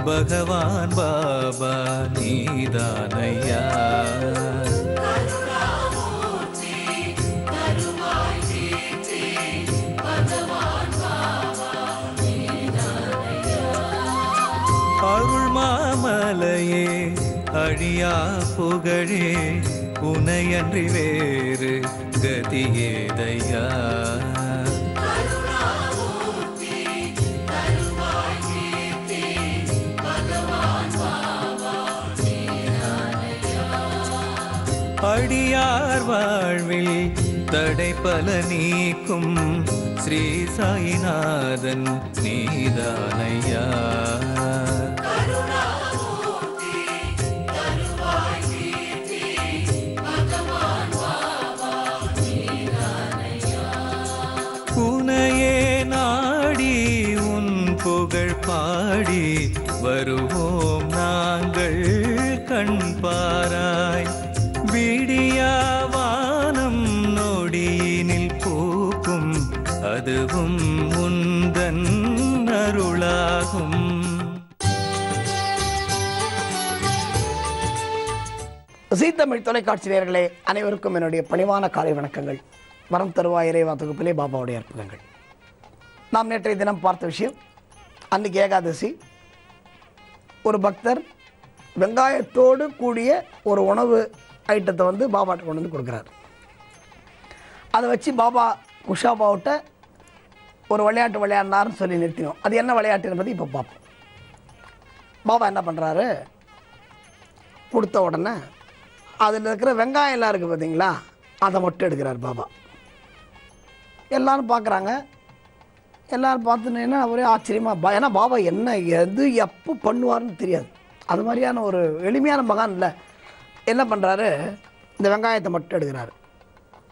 பகவான் பாபா நீதானையா. அருள் மாமலையே அழியா புகழே உனையன்றி வேறு கதியேதையா. அடியார் வாழ்வில் தடை பல நீக்கும் ஸ்ரீ சாயிநாதன் நீதானையா. உனையே நாடி உன் புகழ் பாடி வருவோம் நாங்கள் கண் பாராய். விடியாவானம் நொடியினில் பூக்கும் அதுவும் உந்தன் அருளாகும். ஜீ தமிழ் தொலைக்காட்சி நேயர்களே அனைவருக்கும் என்னுடைய பணிவான காலை வணக்கங்கள். வரம் தருவாய் இறைவா தொகுப்பிலே பாபாவுடைய அற்புதங்கள். நாம் நேற்றைய தினம் பார்த்த விஷயம், அன்றைக்கி ஏகாதசி. ஒரு பக்தர் வெங்காயத்தோடு கூடிய ஒரு உணவு ஐட்டத்தை வந்து பாபாட்ட கொண்டு வந்து கொடுக்குறாரு. அதை வச்சு பாபா குஷாபாவிட்ட ஒரு விளையாட்டு விளையாடினார்னு சொல்லி நிறுத்தினோம். அது என்ன விளையாட்டுன்னு பற்றி இப்போ பார்ப்போம். பாபா என்ன பண்ணுறாரு, கொடுத்த உடனே அதில் இருக்கிற வெங்காயம் எல்லாம் இருக்குது பார்த்தீங்களா, அதை மட்டும் எடுக்கிறார் பாபா. எல்லோரும் பார்க்குறாங்க. எல்லோரும் பார்த்துன்னா ஒரே ஆச்சரியமாக, ஏன்னா பாபா என்ன எது எப்போ பண்ணுவார்னு தெரியாது. அது மாதிரியான ஒரு எளிமையான மகான் இல்லை. என்ன பண்ணுறாரு, இந்த வெங்காயத்தை மட்டும் எடுக்கிறாரு.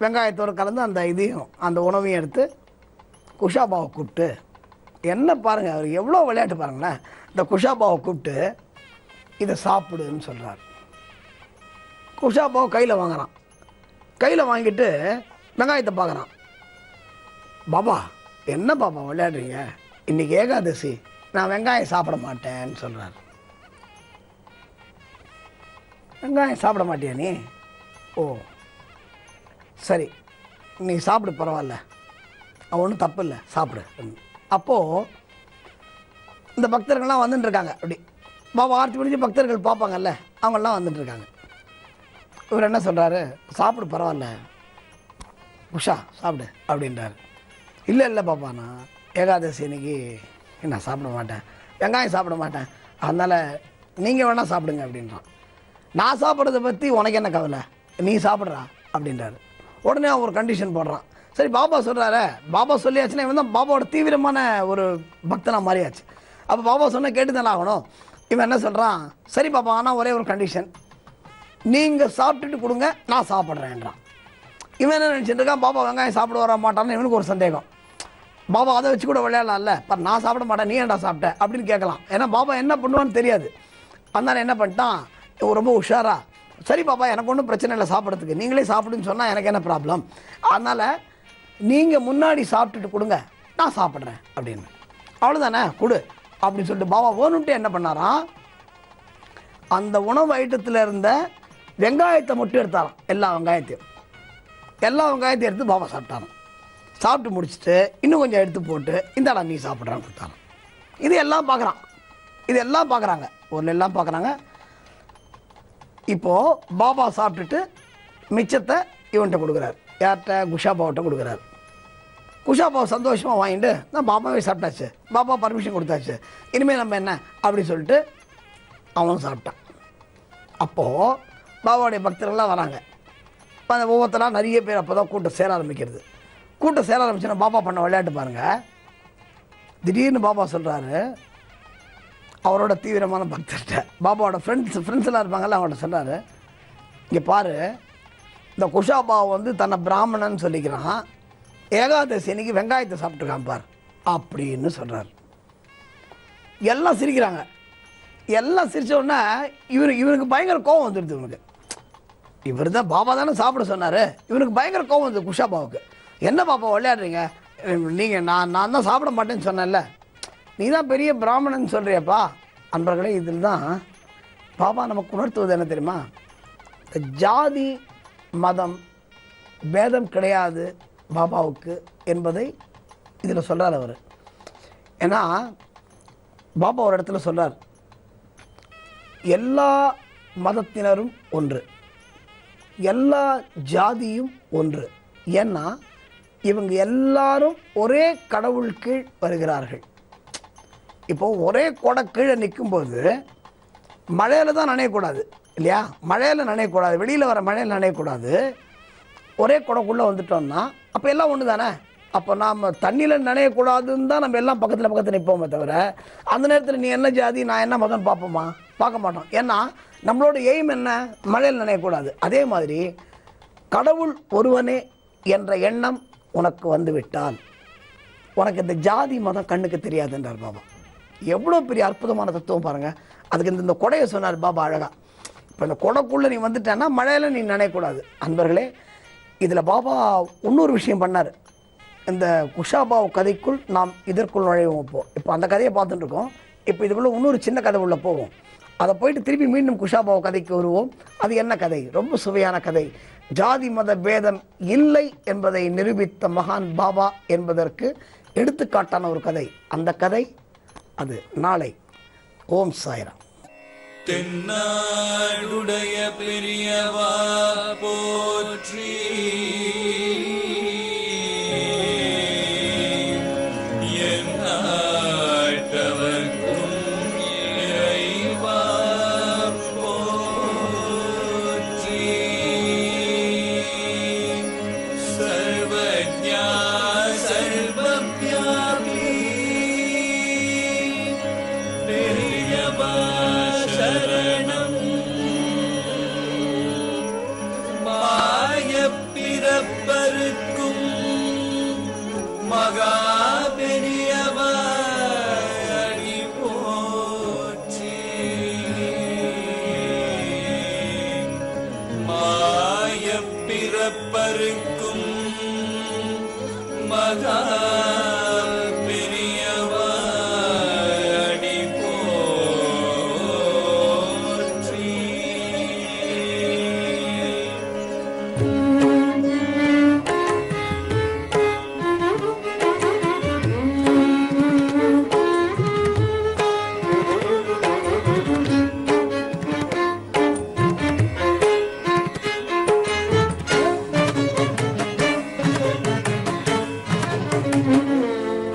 வெங்காயத்தோடு கலந்து அந்த இதையும் அந்த உணவையும் எடுத்து குஷாபாவை கூப்பிட்டு, என்ன பாருங்கள் அவர் எவ்வளோ விளையாட்டு பாருங்களேன். இந்த குஷாபாவை கூப்பிட்டு இதை சாப்பிடுன்னு சொல்கிறார். குஷாபாவை கையில் வாங்குறான். கையில் வாங்கிட்டு வெங்காயத்தை பார்க்குறான். பாபா என்ன பாபா விளையாடுறீங்க, இன்றைக்கி ஏகாதசி, நான் வெங்காயம் சாப்பிட மாட்டேன்னு சொல்கிறார். வெங்காயம் சாப்பிட மாட்டியா நீ? ஓ சரி, நீ சாப்பிடு, பரவாயில்ல, ஒன்றும் தப்பு இல்லை, சாப்பிடு. அப்போது இந்த பக்தர்கள்லாம் வந்துட்டுருக்காங்க. அப்படி பாபா ஆர்த்தி முடிஞ்சு பக்தர்கள் பார்ப்பாங்கல்ல, அவங்களாம் வந்துட்டுருக்காங்க. இவர் என்ன சொல்கிறாரு, சாப்பிடு பரவாயில்ல உஷா சாப்பிடு அப்படின்றாரு. இல்லை பாப்பா, நான் ஏகாதசி இன்னைக்கு நான் சாப்பிட மாட்டேன், வெங்காயம் சாப்பிட மாட்டேன், அதனால் நீங்கள் வேணால் சாப்பிடுங்க அப்படின்றான். நான் சாப்பிட்றத பற்றி உனக்கு என்ன கவலை, நீ சாப்பிட்றா அப்படின்றாரு. உடனே அவன் ஒரு கண்டிஷன் போடுறான். சரி பாபா சொல்கிறாரு, பாபா சொல்லியாச்சுன்னா இவன் தான் பாபாவோட தீவிரமான ஒரு பக்தனாக மாறியாச்சு. அப்போ பாபா சொன்ன கேட்டு தானே ஆகணும். இவன் என்ன சொல்கிறான், சரி பாபா, ஆனால் ஒரே ஒரு கண்டிஷன், நீங்கள் சாப்பிட்டுட்டு கொடுங்க, நான் சாப்பிட்றேன்றான். இவன் என்ன நினச்சிட்டு இருக்கான், பாபா வெங்காயம் சாப்பிட வர மாட்டான்னு இவனுக்கு ஒரு சந்தேகம். பாபா அதை வச்சு கூட விளையாடலாம்ல, இப்போ நான் சாப்பிட மாட்டேன், நீ ஏன்டா சாப்பிட்ட அப்படின்னு கேட்கலாம். ஏன்னா பாபா என்ன பண்ணுவான்னு தெரியாது. அதனால் என்ன பண்ணிட்டான், ரொம்ப உஷாரா, சரி பாப்பா எனக்கு ஒன்றும் பிரச்சனை இல்லை சாப்பிட்றதுக்கு, நீங்களே சாப்பிடுன்னு சொன்னால் எனக்கு என்ன ப்ராப்ளம், அதனால் நீங்கள் முன்னாடி சாப்பிட்டுட்டு கொடுங்க, நான் சாப்பிட்றேன் அப்படின்னு. அவ்வளோதானே, கொடு அப்படின்னு சொல்லிட்டு பாபா வேணும்ட்டு என்ன பண்ணாராம், அந்த உணவு ஐட்டத்தில் இருந்த வெங்காயத்தை மட்டும் எடுத்தாராம். எல்லா வெங்காயத்தையும் எடுத்து பாபா சாப்பிட்டாராம். சாப்பிட்டு முடிச்சுட்டு இன்னும் கொஞ்சம் எடுத்து போட்டு இந்தாடா நீ சாப்பிட்றான்னு கொடுத்தாராம். இது எல்லாம் பார்க்குறாங்க, ஊரில் எல்லாம் பார்க்குறாங்க. இப்போது பாபா சாப்பிட்டுட்டு மிச்சத்தை இவன்கிட்ட கொடுக்குறாரு. யார்கிட்ட, குஷாபாவிட்ட கொடுக்குறாரு. குஷாபாவை சந்தோஷமாக வாங்கிட்டு, நான் பாபாவே சாப்பிட்டாச்சு, பாபா பர்மிஷன் கொடுத்தாச்சு, இனிமேல் நம்ம என்ன அப்படின்னு சொல்லிட்டு அவனும் சாப்பிட்டான். அப்போது பாபாவுடைய பக்தர்கள்லாம் வராங்க. அந்த ஒவ்வொருத்தராக நிறைய பேர் அப்போ தான் கூட்டம் சேர ஆரம்பிக்கிறது. கூட்டம் சேர ஆரம்பிச்சுன்னா பாபா பண்ண விளையாட்டு பாருங்கள். திடீர்னு பாபா சொல்கிறாரு அவரோட தீவிரமான பக்தர்கிட்ட, பாபாவோட ஃப்ரெண்ட்ஸ் எல்லாம் இருப்பாங்கல்ல, அவங்கள்ட்ட சொல்கிறாரு, இங்கே பாரு, இந்த குஷாபாவை வந்து தன்னை பிராமணன் சொல்லிக்கிறான், ஏகாதசி அன்னைக்கு வெங்காயத்தை சாப்பிட்டுருக்கான் பார் அப்படின்னு சொல்கிறார். எல்லாம் சிரிக்கிறாங்க. எல்லாம் சிரித்த உடனே இவனுக்கு பயங்கர கோபம் வந்துடுது. இவனுக்கு இவர் தான் பாபா தானே சாப்பிட சொன்னார், இவனுக்கு பயங்கர கோபம் வந்துடுது குஷாபாவுக்கு. என்ன பாப்பா விளையாடுறீங்க, நீங்கள் நான் தான் சாப்பிட மாட்டேன்னு சொன்னேன்ல, நீ தான் பெரிய பிராமணன் சொல்கிறியப்பா. அன்பர்களே, இதில் தான் பாபா நமக்கு உணர்த்துவது என்ன தெரியுமா? ஜாதி மதம் பேதம் கிடையாது பாபாவுக்கு என்பதை இதில் சொல்கிறார் அவர். ஏன்னா பாபா ஒரு இடத்துல சொல்கிறார், எல்லா மதத்தினரும் ஒன்று, எல்லா ஜாதியும் ஒன்று. ஏன்னா இவங்க எல்லாரும் ஒரே கடவுள் கீழ் வருகிறார்கள். இப்போது ஒரே கொடை கீழே நிற்கும்போது மழையில் தான் நனையக்கூடாது இல்லையா? மழையில் நனையக்கூடாது, வெளியில் வர மழையில் நனையக்கூடாது. ஒரே கொடைக்குள்ளே வந்துட்டோம்னா அப்போ எல்லாம் ஒன்று தானே. அப்போ நாம் தண்ணியில் நனையக்கூடாதுன்னு தான் நம்ம எல்லாம் பக்கத்தில் நிற்போமே தவிர, அந்த நேரத்தில் நீ என்ன ஜாதி நான் என்ன மதம் பார்ப்போமா? பார்க்க மாட்டோம். ஏன்னா நம்மளோட எய்ம் என்ன? மழையில் நனையக்கூடாது. அதே மாதிரி கடவுள் ஒருவனே என்ற எண்ணம் உனக்கு வந்துவிட்டால் உனக்கு இந்த ஜாதி மதம் கண்ணுக்கு தெரியாதுன்றார் பாபா. எவ்வளோ பெரிய அற்புதமான தத்துவம் பாருங்கள். அதுக்கு இந்த கொடையை சொன்னார் பாபா அழகாக. இப்போ இந்த கொடைக்குள்ளே நீ வந்துட்டேன்னா மழையில் நீ நினைக்கக்கூடாது. அன்பர்களே, இதில் பாபா இன்னொரு விஷயம் பண்ணார். இந்த குஷாபாவ் கதைக்குள் நாம் இதற்குள் நுழைவோம். இப்போ அந்த கதையை பார்த்துட்டுருக்கோம். இப்போ இதுக்குள்ளே இன்னொரு சின்ன கதை உள்ள போவோம். அதை போயிட்டு திருப்பி மீண்டும் குஷாபாவ் கதைக்கு வருவோம். அது என்ன கதை? ரொம்ப சுவையான கதை. ஜாதி மத பேதம் இல்லை என்பதை நிரூபித்த மகான் பாபா என்பதற்கு எடுத்துக்காட்டான ஒரு கதை. அந்த கதை அது நாளை. ஓம் சாய்ராம். தென்னாடுடைய பெரியவா போற்றி, எந்நாட்டவர்க்கும் இறைவா போற்றி, சர்வஜ்ஞா சர்வவ்யாபி பெரியவா சரணம், மாயப் பிறப்பருக்கும் மகா பெரியவா அடி போற்றி, மாயப் பிறப்பருக்கும் மகா பெரியவா அடி போற்றி.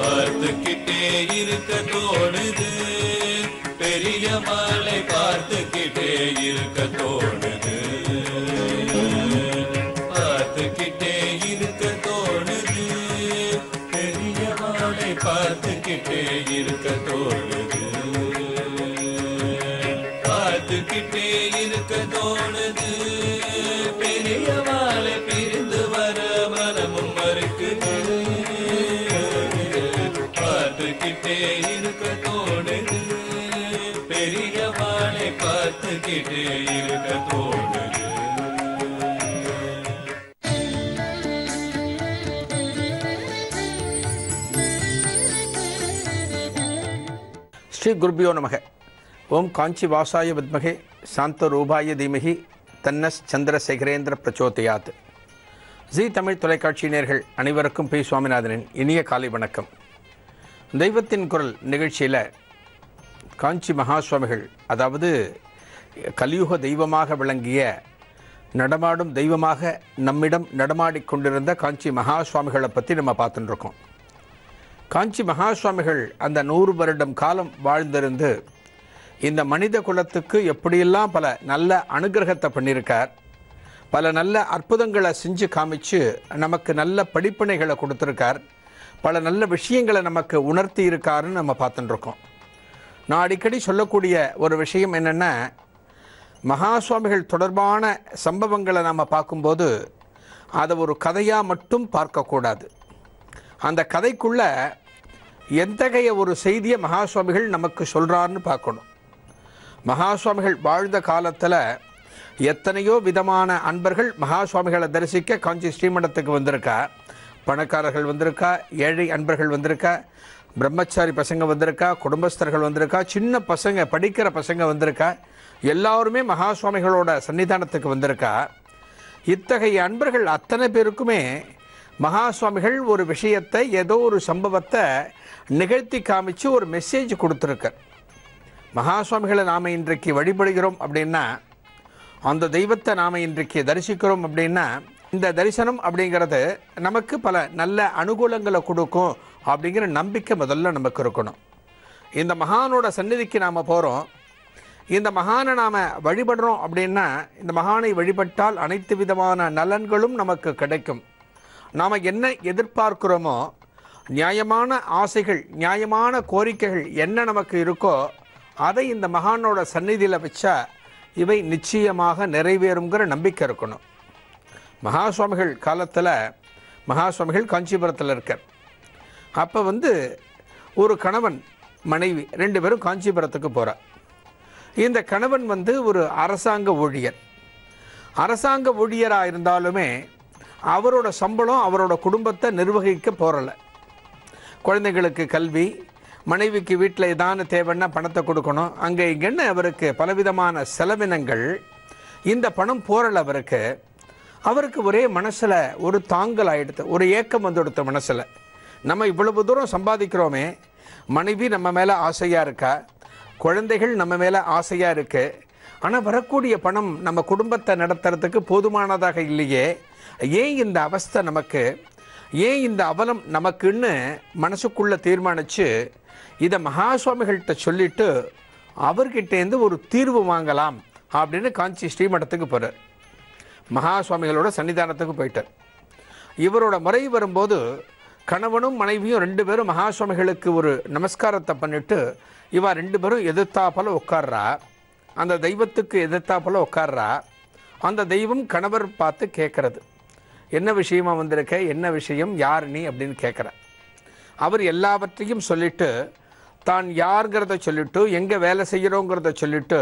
பார்த்துக்கிட்டே இருக்க தோணுது, பெரிய மாலை பார்த்துக்கிட்டே இருக்க தோணுது, பார்த்துக்கிட்டே இருக்க தோணுது, பெரிய மாலை பார்த்துக்கிட்டே இருக்க தோணுது, பார்த்துக்கிட்டே இருக்க தோணுது, பெரிய மாலை பிரிந்து வர மனமும் மறுக்குது, பார்த்துக்கிட்டே இருக்க தோணுது, பெரிய வாழை பார்த்துக்கிட்டே இருக்க தோணுது. ஸ்ரீ குருபியோ நமக. ஓம் காஞ்சி வாசாய வித்மகே சாந்த ரூபாய தீமகி தன்னஸ் சந்திரசேகரேந்திர பிரச்சோதயாத். ஜி தமிழ் தொலைக்காட்சி நேயர்கள் அனைவருக்கும் பி சுவாமிநாதனின் இனிய காலை வணக்கம். தெய்வத்தின் குரல் நிகழ்ச்சியில் காஞ்சி மகா சுவாமிகள், அதாவது கலியுக தெய்வமாக விளங்கிய நடமாடும் தெய்வமாக நம்மிடம் நடமாடிக்கொண்டிருந்த காஞ்சி மகா சுவாமிகளை பற்றி நம்ம பார்த்துட்டுருக்கோம். காஞ்சி மகா சுவாமிகள் அந்த 100 வருடம் காலம் வாழ்ந்திருந்து இந்த மனித குலத்துக்கு எப்படியெல்லாம் பல நல்ல அனுகிரகத்தை பண்ணியிருக்கார், பல நல்ல அற்புதங்களை செஞ்சு காமிச்சு நமக்கு நல்ல படிப்பினைகளை கொடுத்துருக்கார், பல நல்ல விஷயங்களை நமக்கு உணர்த்தி இருக்காருன்னு நம்ம பார்த்துட்டுருக்கோம். நான் அடிக்கடி சொல்லக்கூடிய ஒரு விஷயம் என்னென்னா, மகா சுவாமிகள் தொடர்பான சம்பவங்களை நம்ம பார்க்கும்போது அதை ஒரு கதையாக மட்டும் பார்க்கக்கூடாது. அந்த கதைக்குள்ள எத்தகைய ஒரு செய்தியை மகா சுவாமிகள் நமக்கு சொல்கிறாருன்னு பார்க்கணும். மகா சுவாமிகள் வாழ்ந்த காலத்தில் எத்தனையோ விதமான அன்பர்கள் மகா சுவாமிகளை தரிசிக்க காஞ்சி ஸ்ரீமடத்துக்கு வந்திருக்கா. பணக்காரர்கள் வந்திருக்கா, ஏழை அன்பர்கள் வந்திருக்கா, பிரம்மச்சாரி பசங்க வந்திருக்கா, குடும்பஸ்தர்கள் வந்திருக்கா, சின்ன பசங்க படிக்கிற பசங்க வந்திருக்கா, எல்லாருமே மகா சுவாமிகளோட சன்னிதானத்துக்கு வந்திருக்கா. இத்தகைய அன்பர்கள் அத்தனை பேருக்குமே மகா சுவாமிகள் ஒரு விஷயத்தை, ஏதோ ஒரு சம்பவத்தை நிகழ்த்தி காமிச்சு ஒரு மெசேஜ் கொடுத்துருக்கார். மகா சுவாமிகளை நாம் இன்றைக்கு வழிபடுகிறோம் அப்படின்னா, அந்த தெய்வத்தை நாம் இன்றைக்கு தரிசிக்கிறோம் அப்படின்னா, இந்த தரிசனம் அப்படிங்கிறது நமக்கு பல நல்ல அனுகூலங்களை கொடுக்கும் அப்படிங்கிற நம்பிக்கை முதல்ல நமக்கு இருக்கணும். இந்த மகானோட சந்நிதிக்கு நாம் போகிறோம், இந்த மகானை நாம் வழிபடுறோம் அப்படின்னா, இந்த மகானை வழிபட்டால் அனைத்து விதமான நலன்களும் நமக்கு கிடைக்கும். நாம் என்ன எதிர்பார்க்கிறோமோ, நியாயமான ஆசைகள், நியாயமான கோரிக்கைகள் என்ன நமக்கு இருக்கோ அதை இந்த மகானோட சந்நிதியில் வச்சா இவை நிச்சயமாக நிறைவேறுங்கிற நம்பிக்கை இருக்கணும். மகா சுவாமிகள் காலத்தில், மகா சுவாமிகள் காஞ்சிபுரத்தில் இருக்கார். அப்போ ஒரு கணவன் மனைவி 2 பேரும் காஞ்சிபுரத்துக்கு போகிறார். இந்த கணவன் ஒரு அரசாங்க ஊழியர். அரசாங்க ஊழியராக இருந்தாலுமே அவரோட சம்பளம் அவரோட குடும்பத்தை நிர்வகிக்க போகிறல. குழந்தைங்களுக்கு கல்வி, மனைவிக்கு வீட்டில் ஏதான தேவைன்னா பணத்தை கொடுக்கணும், அங்கே இங்கன்னு அவருக்கு பலவிதமான செலவினங்கள். இந்த பணம் போகிறல அவருக்கு ஒரே மனசில் ஒரு தாங்கல் ஆகிடுது, ஒரு ஏக்கம் வந்துடுத்த மனசில். நம்ம இவ்வளவு தூரம் சம்பாதிக்கிறோமே, மனைவி நம்ம மேலே ஆசையாக இருக்கா, குழந்தைகள் நம்ம மேலே ஆசையாக இருக்குது, ஆனால் வரக்கூடிய பணம் நம்ம குடும்பத்தை நடத்துறதுக்கு போதுமானதாக இல்லையே, ஏன் இந்த அவஸ்தை நமக்கு, ஏன் இந்த அவலம் நமக்குன்னு மனசுக்குள்ளே தீர்மானித்து இதை மகா சுவாமிகள்கிட்ட சொல்லிவிட்டு அவர்கிட்டேருந்து ஒரு தீர்வு வாங்கலாம் அப்படின்னு காஞ்சி ஸ்ரீமடத்துக்கு போகிறார். மகா சுவாமிகளோட சன்னிதானத்துக்கு போயிட்டார். இவரோட முறை வரும்போது கணவனும் மனைவியும் 2 பேரும் மகா சுவாமிகளுக்கு ஒரு நமஸ்காரத்தை பண்ணிவிட்டு இவா 2 பேரும் எதிர்த்தாப்பில் உட்கார்றா. அந்த தெய்வத்துக்கு எதிர்த்தாப்பில் உட்கார்றா. அந்த தெய்வம் கணவர் பார்த்து கேட்குறது, என்ன விஷயமா வந்திருக்க, என்ன விஷயம், யார் நீ அப்படின்னு கேட்குற. அவர் எல்லாவற்றையும் சொல்லிவிட்டு, தான் யாருங்கிறத சொல்லிவிட்டு, எங்கே வேலை செய்கிறோங்கிறத சொல்லிவிட்டு,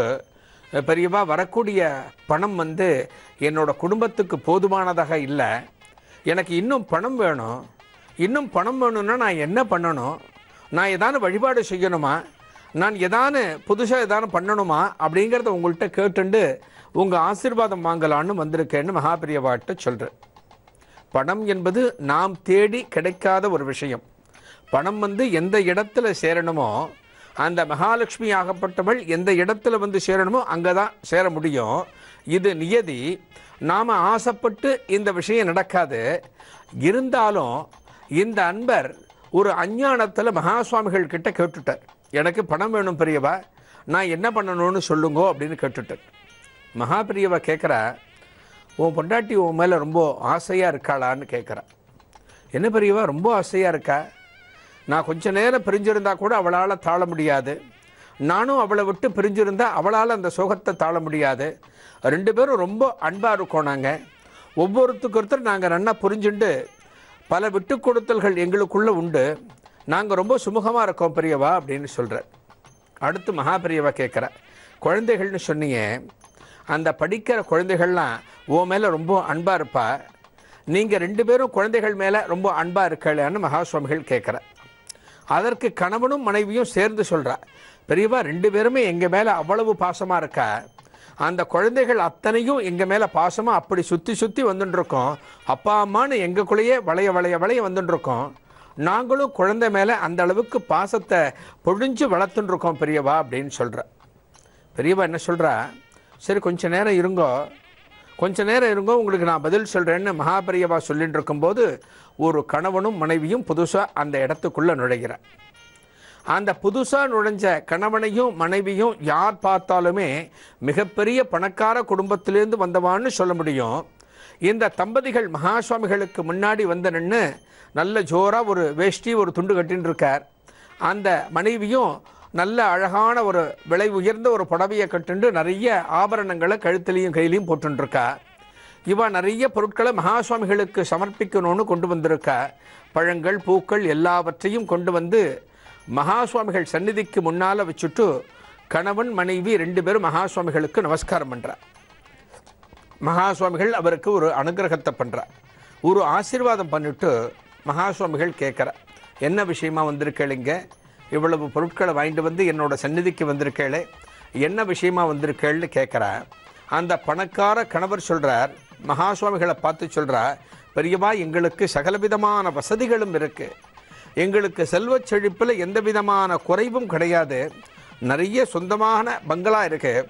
பெரியவா வரக்கூடிய பணம் என்னோட குடும்பத்துக்கு போதுமானதாக இல்லை, எனக்கு இன்னும் பணம் வேணும், இன்னும் பணம் வேணும்னா நான் என்ன பண்ணணும், நான் ஏதான வழிபாடு செய்யணுமா, நான் ஏதான புதுசாக ஏதான பண்ணணுமா அப்படிங்கிறத உங்கள்கிட்ட கேட்டுண்டு உங்கள் ஆசீர்வாதம் வாங்கலான்னு வந்திருக்கேன்னு மகாபிரியவாட்ட சொல்கிறேன். பணம் என்பது நாம் தேடி கிடைக்காத ஒரு விஷயம். பணம் எந்த இடத்துல சேரணுமோ, அந்த மகாலட்சுமி ஆகப்பட்டவள் எந்த இடத்துல சேரணுமோ அங்கே தான் சேர முடியும். இது நியதி. நாம் ஆசைப்பட்டு இந்த விஷயம் நடக்காது. இருந்தாலும் இந்த அன்பர் ஒரு அஞ்ஞானத்தில் மகா சுவாமிகள் கிட்ட கேட்டுட்டார், எனக்கு பணம் வேணும் பெரியவா, நான் என்ன பண்ணணும்னு சொல்லுங்கோ அப்படின்னு கேட்டுட்டார். மகா பெரியவா கேட்குறா, உன் பொண்டாட்டி உன் மேலே ரொம்ப ஆசையாக இருக்காளான்னு கேட்குறா. என்ன பெரியவா ரொம்ப ஆசையாக இருக்கா, நான் கொஞ்ச நேரம் பிரிஞ்சிருந்தா கூட அவளால் தாழ முடியாது, நானும் அவளை விட்டு பிரிஞ்சிருந்தால் அவளால் அந்த சுகத்தை தாழ முடியாது, 2 பேரும் ரொம்ப அன்பாக இருக்கோம், நாங்கள் ஒவ்வொருத்தருக்கு ஒருத்தர் நாங்கள் நல்லா புரிஞ்சுண்டு பல விட்டு கொடுத்தல்கள் எங்களுக்குள்ளே உண்டு, நாங்கள் ரொம்ப சுமூகமாக இருக்கோம் பெரியவா அப்படின்னு சொல்கிறார். அடுத்து மகா பெரியவா கேட்குற, குழந்தைகள்னு சொன்னீங்க, அந்த படிக்கிற குழந்தைகள்லாம் ஓ மேலே ரொம்ப அன்பாக இருப்பா, நீங்கள் 2 பேரும் குழந்தைகள் மேலே ரொம்ப அன்பாக இருக்கலையான்னு மகா சுவாமிகள் கேட்குற. அதற்கு கணவனும் மனைவியும் சேர்ந்து சொல்கிறா, பெரியவா 2 பேருமே எங்கள் மேலே அவ்வளவு பாசமாக இருக்கா, அந்த குழந்தைகள் அத்தனையும் எங்கள் மேலே பாசமாக அப்படி சுற்றி சுற்றி வந்துட்டுருக்கோம், அப்பா அம்மானு எங்களுக்குள்ளேயே வளைய வளைய வளைய வந்துட்டுருக்கோம், நாங்களும் குழந்தை மேலே அந்த அளவுக்கு பாசத்தை பொழிஞ்சு வளர்த்துட்டுருக்கோம் பெரியவா அப்படின்னு சொல்கிற. பெரியவா என்ன சொல்கிறா, சரி கொஞ்ச நேரம் இருங்கோ, கொஞ்ச நேரம் இருங்கோ, உங்களுக்கு நான் பதில் சொல்கிறேன்னு மகாபெரியவா சொல்லிட்டு இருக்கும்போது ஒரு கணவனும் மனைவியும் புதுசாக அந்த இடத்துக்குள்ளே நுழைகிறார். அந்த புதுசாக நுழைஞ்ச கணவனையும் மனைவியும் யார் பார்த்தாலுமே மிகப்பெரிய பணக்கார குடும்பத்திலேருந்து வந்தவான்னு சொல்ல முடியும். இந்த தம்பதிகள் மகா சுவாமிகளுக்கு முன்னாடி வந்து நின்று நல்ல ஜோராக ஒரு வேஷ்டி ஒரு துண்டு கட்டின்னு இருக்கார். அந்த மனைவியும் நல்ல அழகான ஒரு விலை உயர்ந்த ஒரு புடவையை கட்டுண்டு நிறைய ஆபரணங்களை கழுத்துலையும் கையிலையும் போட்டுருக்கா. இவ நிறைய பொருட்களை மகா சுவாமிகளுக்கு சமர்ப்பிக்கணும்னு கொண்டு வந்திருக்கா. பழங்கள் பூக்கள் எல்லாவற்றையும் கொண்டு வந்து மகா சுவாமிகள் சந்நிதிக்கு முன்னால் வச்சுட்டு கணவன் மனைவி 2 பேரும் மகா சுவாமிகளுக்கு நமஸ்காரம் பண்ணுறார். மகா சுவாமிகள் அவருக்கு ஒரு அனுகிரகத்தை பண்ணுறார், ஒரு ஆசீர்வாதம் பண்ணிவிட்டு மகா சுவாமிகள் கேட்குற, என்ன விஷயமா வந்திருக்கேளுங்க, இவ்வளவு பொருட்களை வாங்கிட்டு வந்து என்னோட சந்நிதிக்கு வந்திருக்கேளே, என்ன விஷயமா வந்திருக்கேள்னு கேட்குறா. அந்த பணக்கார கணவர் சொல்கிறார், மகாசுவாமிகளை பார்த்து சொல்கிறார், பெரியவா எங்களுக்கு சகலவிதமான வசதிகளும் இருக்குது, எங்களுக்கு செல்வச் செழிப்பில் எந்த விதமான குறைவும் கிடையாது, நிறைய சொந்தமான பங்களா இருக்குது,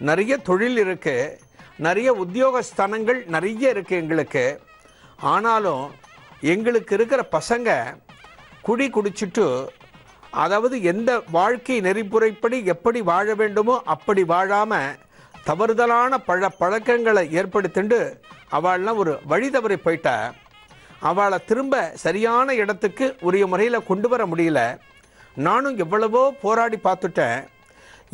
நிறைய தொழில் இருக்குது, நிறைய உத்தியோகஸ்தானங்கள் நிறைய இருக்குது எங்களுக்கு. ஆனாலும் எங்களுக்கு இருக்கிற பசங்க குடி குடிச்சிட்டு, அதாவது எந்த வாழ்க்கை நெறிப்புறைப்படி எப்படி வாழ வேண்டுமோ அப்படி வாழாமல் தவறுதலான பழக்கங்களை ஏற்படுத்திண்டு அவள்லாம் ஒரு வழி தவறி போயிட்டா. அவளை திரும்ப சரியான இடத்துக்கு உரிய முறையில் கொண்டு வர முடியல. நானும் எவ்வளவோ போராடி பார்த்துட்டேன்.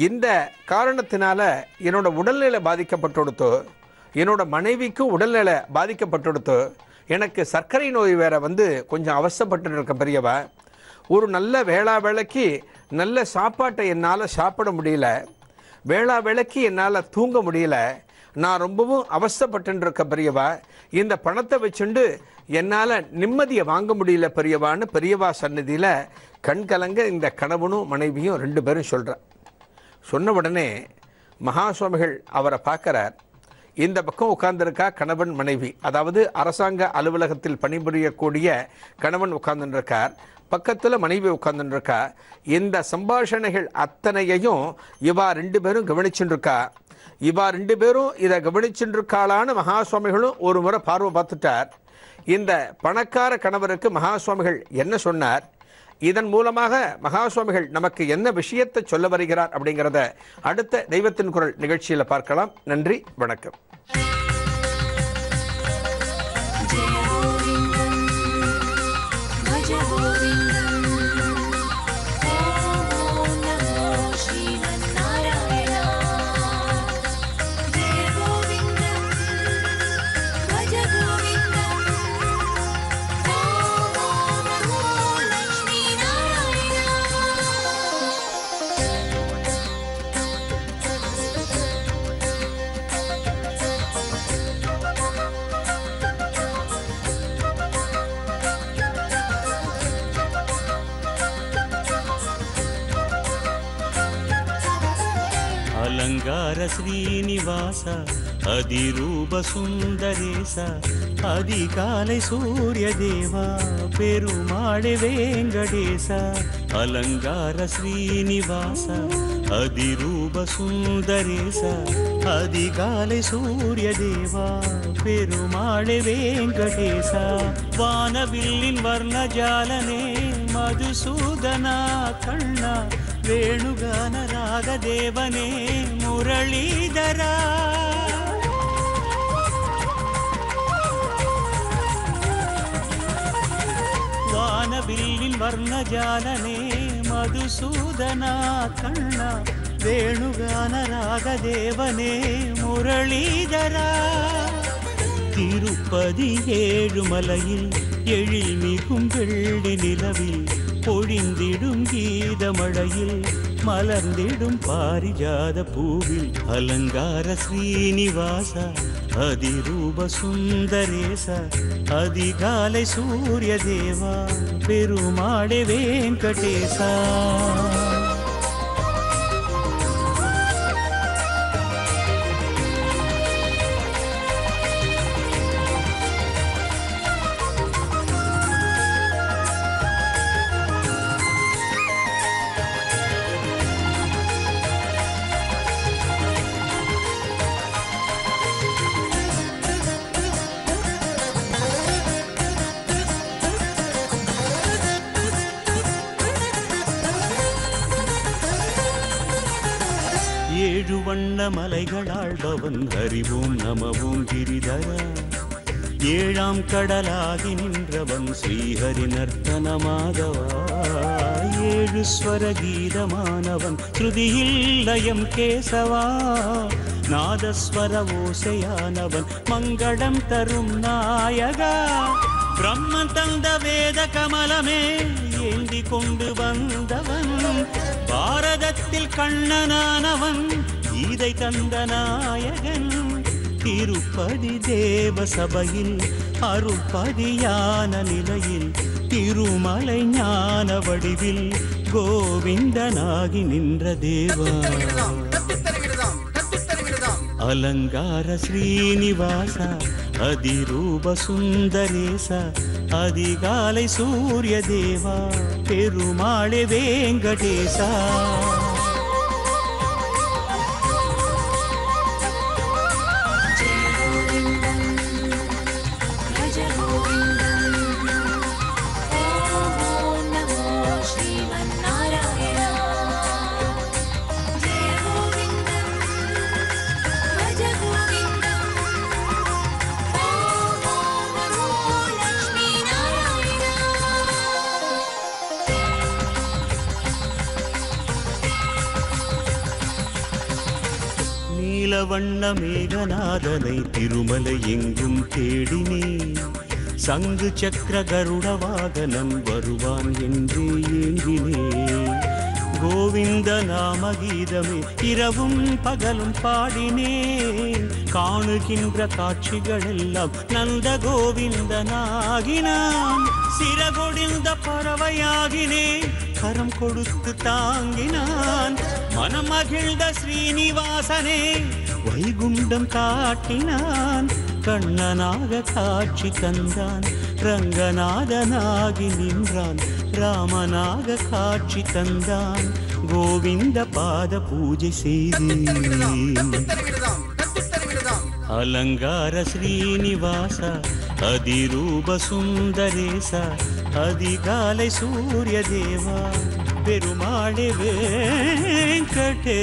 இந்த காரணத்தினால என்னோட உடல்நிலை பாதிக்கப்பட்டுடுத்து, என்னோட மனைவிக்கும் உடல்நிலை பாதிக்கப்பட்டுடுத்து, எனக்கு சர்க்கரை நோய் வேற வந்து கொஞ்சம் அவசப்பட்டு இருக்க பெரியவா. ஒரு நல்ல வேளைக்கு நல்ல சாப்பாட்டை என்னால் சாப்பிட முடியல, வேளைக்கு என்னால் தூங்க முடியல, நான் ரொம்பவும் அவசப்பட்டுருக்க பெரியவா. இந்த பணத்தை வச்சுண்டு என்னால் நிம்மதியை வாங்க முடியல பெரியவான்னு பெரியவா சன்னதியில் கண்கலங்க இந்த கணவனும் மனைவியும் 2 பேரும் சொல்கிறார். சொன்ன உடனே மகாசுவாமிகள் அவரை பார்க்குறார். இந்த பக்கம் உட்கார்ந்துருக்கா கணவன் மனைவி, அதாவது அரசாங்க அலுவலகத்தில் பணிபுரியக்கூடிய கணவன் உட்கார்ந்துருக்கார், பக்கத்தில் மனைவி உட்கார்ந்துருக்கா. இந்த சம்பாஷணைகள் அத்தனையையும் இவா 2 பேரும் கவனிச்சுருக்கா. இவா 2 பேரும் இதை கவனிச்சுருக்காளான்னு மகாசுவாமிகளும் ஒரு முறை பார்வை பார்த்துட்டார். இந்த பணக்கார கணவருக்கு மகாசுவாமிகள் என்ன சொன்னார், இதன் மூலமாக மகாசுவாமிகள் நமக்கு என்ன விஷயத்தை சொல்ல வருகிறார் அப்படிங்கிறத அடுத்த தெய்வத்தின் குரல் நிகழ்ச்சியில் பார்க்கலாம். நன்றி, வணக்கம். ಅಲಂಗಾರ ಶ್ರೀನಿವಾಸ அதிரூப சுந்தரேச அதிகாலை சூரிய தேவா பெருமாளே வேங்கடேச அலங்கார ஸ்ரீனிவாச அதிரூப சுந்தரேச அதிகாலை சூரிய தேவா பெருமாளே வேங்கடேச வானவில்லின் வர்ணஜாலனே மதுசூதனா கண்ணா வேணுகான ராகதேவனே முரளீதரா வானவில்லின் வர்ணஜாலனே மதுசூதனா கண்ணா வேணுகான ராகதேவனே முரளீதரா திருப்பதி ஏழுமலையில் எழில் மிகும் வெள்ளி நிலவில் பொழிந்திடும் கீதமழையில் மலர்ந்திடும் பாரிஜாத பூவில் அலங்கார ஸ்ரீனிவாச அதிரூப சுந்தரேச அதிகாலை சூரிய தேவா பெருமாளே வேங்கடேசா ஏழு வண்ண மலைகளாழ்பவன் ஹரிவோம் நமவோம் கிரிதரா ஏழாம் கடலாகி நின்றவன் ஸ்ரீஹரி நர்த்தன மாதவா ஏழு ஸ்வர கீதமானவன் ஸ்ருதியில் லயம் கேசவா நாதஸ்வர ஓசையானவன் மங்களம் தரும் நாயகா பிரம்மன் தந்த வேத கமலமே ஏந்தி கொண்டு வந்தவன் பாரதத்தில் கண்ணனானவன் கீதை தந்த நாயகன் திருப்பதி தேவ சபையில் அருள்பதியான நிலையில் திருமலை ஞான வடிவில் கோவிந்தனாகி நின்ற தேவா அலங்கார ஸ்ரீனிவாச அதிரூப சுந்தரேச அதிகாலை சூரிய தேவா பெருமாளே வேங்கடேசா நீலவண்ண மேகநாதனை திருமலை எங்கும் தேடினே சங்கு சக்கர கருட வாகனன் வருவான் என்று ஏங்கினே கோவிந்த நாம கீதமே இரவும் பகலும் பாடினேன் காணுகின்ற காட்சிகளெல்லாம் நந்த கோவிந்தனாகினான் சிறகொடிந்த பறவையாகினேன் கரம் கொடுத்து தாங்கினான் மனம் மகிழ்ந்த ஸ்ரீனிவாசனே வைகுண்டம் காட்டினான் கண்ணனாக காட்சி தந்தான் ரங்கநாதனாகி நின்றான் ராமனாக காட்சி தந்தான் கோவிந்த பாத பூஜை செய்தேன் அலங்கார ஸ்ரீனிவாச அதிரூப சுந்தரேச அதிகாலை சூரிய தேவா பெருமாளே வெங்கடேசா